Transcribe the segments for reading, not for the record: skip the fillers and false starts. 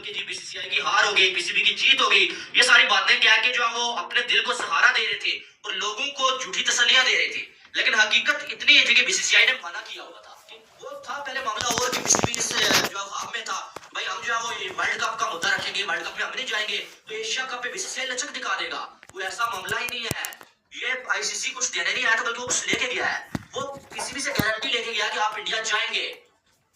कि जी बीसीसीआई की हार हो गई, पीसीबी की जीत हो गई, ये सारी बातें क्या कि जो वो अपने दिल को सहारा दे रहे थे और लोगों को झूठी तसल्लियां दे रहे थे। लेकिन हकीकत इतनी थी कि बीसीसीआई ने मना किया हुआ था। वो था पहले मामला और कि पीसीबी जो हाफ में था, भाई हम जो वो वर्ल्ड कप का मुद्दा रखेंगे, वर्ल्ड कप में हम नहीं जाएंगे तो एशिया कप पे बीसीसीआई लचक दिखा देगा। वो ऐसा मामला ही नहीं है। ये आईसीसी कुछ देने नहीं आया था, बल्कि वो कुछ लेके गया है। वो पीसीबी से गारंटी लेके गया कि आप इंडिया जाएंगे।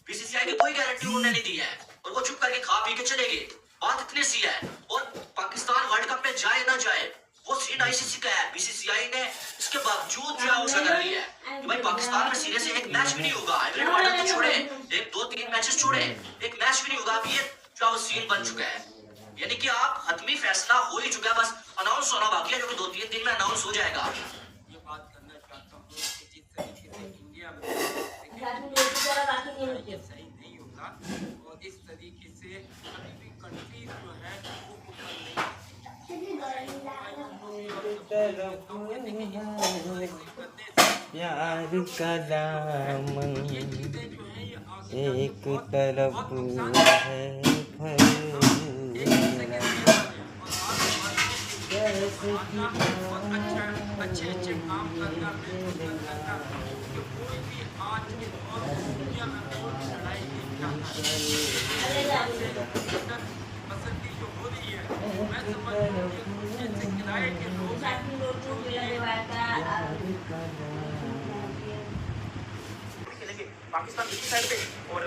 बीसीसीआई की कोई गारंटी उन्होंने नहीं दी है और वो चुप करके खा पी के चले गए। बात इतनी सी है। और पाकिस्तान वर्ल्ड कप में जाए ना जाए वो सीन आईसीसी का है। बीसीसीआई ने इसके बावजूद जो है उसे कर लिया है कि भाई पाकिस्तान में सीधे से एक मैच भी नहीं होगा। एवरेट वाटर तो छोड़े, एक 2-3 मैचेस छोड़े, एक मैच भी नहीं होगा। अब ये जो सीन बन चुका है, यानी कि आप हतमी फैसला हो ही चुका है, बस अनाउंस होना बाकी है, जो कि 2-3 दिन में अनाउंस हो जाएगा। ये बात करना चाहता हूँ कि जिस तरीके से इंडिया में ये सही नहीं होगा और इस तरीके से अभी भी कंट्री जो है वो ऊपर प्यार का दामन एक तरफ है अच्छे काम करना करना कि कोई भी आज के दौर में दुनिया में कोई लड़ाई नहीं चाहता है। पसंदी जो हो रही है मैं समझता हूँ कि जैसे किराए के लोग खेलेंगे पाकिस्तान दूसरी साइड पे और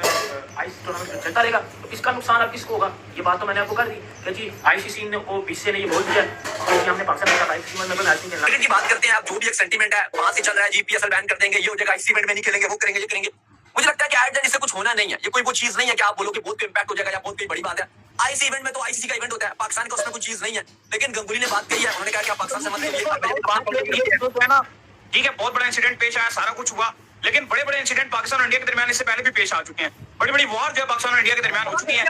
आईसीसी टूर्नामेंट चलता रहेगा, तो इसका नुकसान अब किसको होगा? ये बात तो मैंने आपको कर दी कि जी आईसीसी ने वो बीसीसीआई ने ये बोल दिया कि हमने पाकिस्तान के साथ आईसीसी में मैच खेलना। क्रिकेट की बात करते हैं आप, जो भी एक सेंटीमेंट है वहां से चल रहा है, जीपीएसएल बैन कर देंगे, ये हो जाएगा, आईसीसी में नहीं खेलेंगे, वो करेंगे, ये करेंगे। मुझे लगता है कि एट द एंड इससे कुछ होना नहीं है। ये कोई वो चीज नहीं है कि आप बोलो कि बहुत इंपैक्ट हो जाएगा या बहुत कोई बड़ी बात है। आईसीसी इवेंट में तो आईसीसी का इवेंट होता है, पाकिस्तान का उसमें कुछ चीज नहीं है। लेकिन गंगुली ने बात कही है, उन्होंने कहा कि आप पाकिस्तान से मत करिए। ठीक है, बहुत बड़ा इंसिडेंट पेश आया, सारा कुछ हुआ, लेकिन बड़े बड़े इंसिडेंट पाकिस्तान और इंडिया के दरमियान इससे पहले भी पेश आ चुके हैं। बड़ी बड़ी वॉर जो है पाकिस्तान और इंडिया के दरमियान हो चुकी है।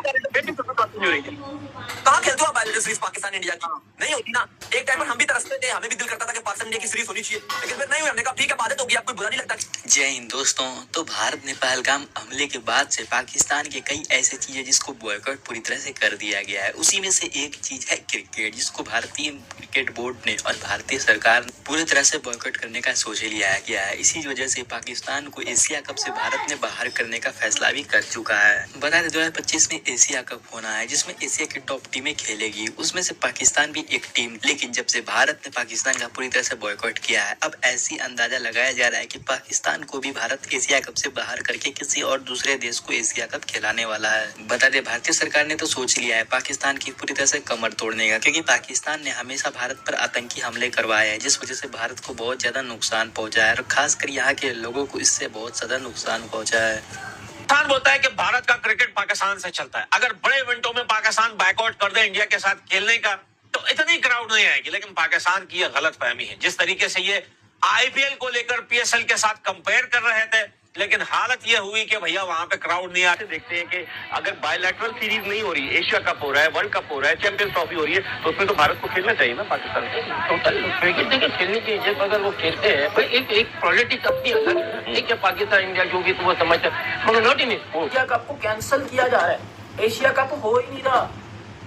कहाँ खेलते हो आप बायोलॉजी सीरीज पाकिस्तान इंडिया की? नहीं होती ना। एक टाइम पर हम भी तरसते थे, हमें भी दिल करता था कि पाकिस्तान इंडिया की सीरीज होनी चाहिए, लेकिन फिर नहीं हुई। हमने कहा ठीक है, आदत होगी, आपको बुरा नहीं लगता। जय हिंद दोस्तों। तो भारत ने पहलगाम हमले के बाद से पाकिस्तान के कई ऐसी चीजें जिसको बॉयकॉट पूरी तरह से कर दिया गया है। उसी में से एक चीज है क्रिकेट, जिसको भारतीय क्रिकेट बोर्ड ने और भारतीय सरकार ने पूरी तरह से बॉयकॉट करने का सोच लिया गया है। इसी वजह से पाकिस्तान को एशिया कप से भारत ने बाहर करने का फैसला भी कर चुका है। बता दें 2025 में एशिया कप होना है, जिसमें एशिया की टॉप टीमें खेलेगी, उसमें से पाकिस्तान भी एक टीम। लेकिन जब से भारत ने पाकिस्तान का पूरी तरह से बॉयकॉट किया है, अब ऐसी अंदाजा लगाया जा रहा है कि पाकिस्तान को भी भारत एशिया कप से बाहर करके किसी और दूसरे देश को एशिया कप खिलाने वाला है। बता दें भारतीय सरकार ने तो सोच लिया है पाकिस्तान की पूरी तरह से कमर तोड़ने का, क्योंकि पाकिस्तान ने हमेशा भारत पर आतंकी हमले करवाए हैं, जिस वजह से भारत को बहुत ज्यादा नुकसान पहुंचा है और खासकर यहाँ के लोगों को इससे बहुत ज्यादा नुकसान पहुंचा है। पाकिस्तान बोलता है कि भारत का क्रिकेट पाकिस्तान से चलता है। अगर बड़े इवेंटों में पाकिस्तान बायकॉट कर दे इंडिया के साथ खेलने का, तो इतनी क्राउड नहीं आएगी। लेकिन पाकिस्तान की यह गलत फहमी है। जिस तरीके से ये आईपीएल को लेकर पीएसएल के साथ कंपेयर कर रहे थे, लेकिन हालत यह हुई कि भैया वहां पे क्राउड नहीं आते। देखते हैं कि अगर बायलैटरल सीरीज नहीं हो रही, एशिया कप हो रहा है, वर्ल्ड कप हो रहा है, चैंपियंस ट्रॉफी हो रही है, तो उसमें तो भारत को खेलना चाहिए ना पाकिस्तान को। क्रिकेट देखिए खेलनी चाहिए, जब अगर वो खेलते हैं तो एक पॉलिटिक्स अपनी अलग है। ठीक है, पाकिस्तान इंडिया जो भी तो वो समझते हैं, मगर नॉट इन एशिया कप को कैंसिल किया जा रहा है। एशिया कप हो ही नहीं रहा।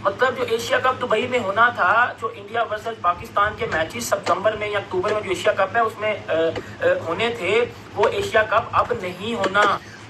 मतलब जो एशिया कप दुबई में होना था, जो इंडिया वर्सेस पाकिस्तान के मैचेस सितंबर में या अक्टूबर में जो एशिया कप है उसमें होने थे, वो एशिया कप अब नहीं होना।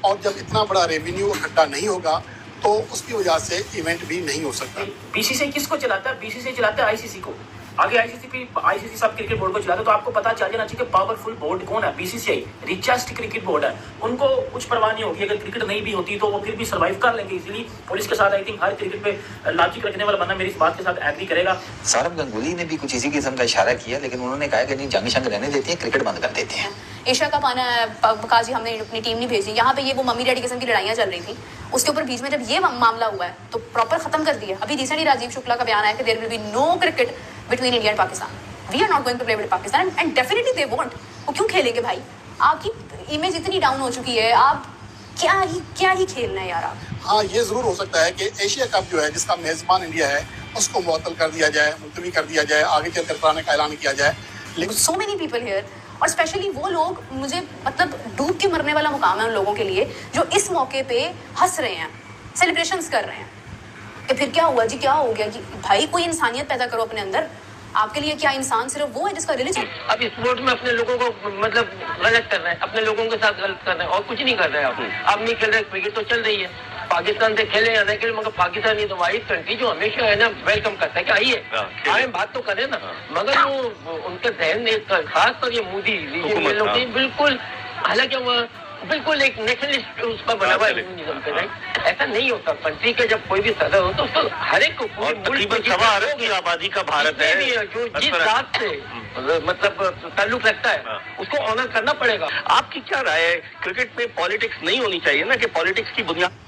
और जब इतना बड़ा रेवेन्यू इकट्ठा नहीं होगा तो उसकी वजह से इवेंट भी नहीं हो सकता। बीसीसीआई किसको चलाता है? बीसीसीआई चलाता है आईसीसी को। आगे आईसीसी सब क्रिकेट बोर्ड को चलाता है। तो आपको पता चल जाना चाहिए कि पावरफुल बोर्ड कौन है। बीसीसीआई रिचेस्ट क्रिकेट बोर्ड है, उनको कुछ परवाह नहीं होगी। अगर क्रिकेट नहीं भी होती तो वो फिर भी सर्वाइव कर लेंगे इजीली। पुलिस के साथ आई थिंक हर क्रिकेट पे लॉजिक रखने वाला बंदा मेरी इस बात के साथ एग्री करेगा। सौरभ गंगुली ने भी कुछ इसी किस्म का इशारा किया, लेकिन उन्होंने कहा कि नहीं, जंग शंग रहने देते हैं, क्रिकेट बंद कर देते हैं। एशिया कप आना है, काजी हमने अपनी टीम नहीं भेजी। यहाँ पे ये वो मम्मी डैडी किस्म की लड़ाइयाँ चल रही थी, उसके ऊपर बीच में जब ये मामला हुआ है तो प्रॉपर खत्म कर दिया। अभी रिसेंटली राजीव शुक्ला का बयान आया कि there will be no cricket between India and Pakistan. We are not going to play with Pakistan and definitely they won't. वो क्यों खेलेंगे भाई? आपकी इमेज इतनी डाउन हो चुकी है, आप क्या ही खेलना है यार आप। हाँ, ये जरूर हो सकता है कि एशिया कप जो है जिसका मेजबान इंडिया है उसको मुअत्तल कर दिया जाए, मुलतवी कर दिया जाए, आगे चलकर कराने का ऐलान किया जाए। लेकिन सो मेनी पीपल हियर, और स्पेशली वो लोग, मुझे मतलब डूब के मरने वाला मुकाम है उन लोगों के लिए जो इस मौके पे हंस रहे हैं, सेलिब्रेशंस कर रहे हैं। कि फिर क्या हुआ जी, क्या हो गया कि भाई कोई इंसानियत पैदा करो अपने अंदर। आपके लिए क्या इंसान सिर्फ वो है जिसका रिलीजन? अब स्पोर्ट में अपने लोगों को मतलब गलत कर रहे हैं, अपने लोगों के साथ गलत कर रहे हैं और कुछ नहीं कर रहे हैं। आप नहीं खेल रहे, क्रिकेट तो चल रही है, पाकिस्तान से खेले या नहीं खेले, मगर पाकिस्तान ये तो वाहिद कंट्री जो हमेशा है ना वेलकम करता है कि आइए आए बात तो करें ना। मगर वो उनके जहन में खास कर ये मोदी लोग बिल्कुल, हालांकि वो बिल्कुल एक नेशनलिस्ट उसका बना हुआ है। ऐसा नहीं होता। कंट्री के जब कोई भी सदर हो तो उसको हर एक को तकरीबन 1.25 अरब की आबादी का भारत है, जो जिस बात से मतलब ताल्लुक रखता है उसको ऑनर करना पड़ेगा। आपकी क्या राय है, क्रिकेट में पॉलिटिक्स नहीं होनी चाहिए ना, कि पॉलिटिक्स की बुनियाद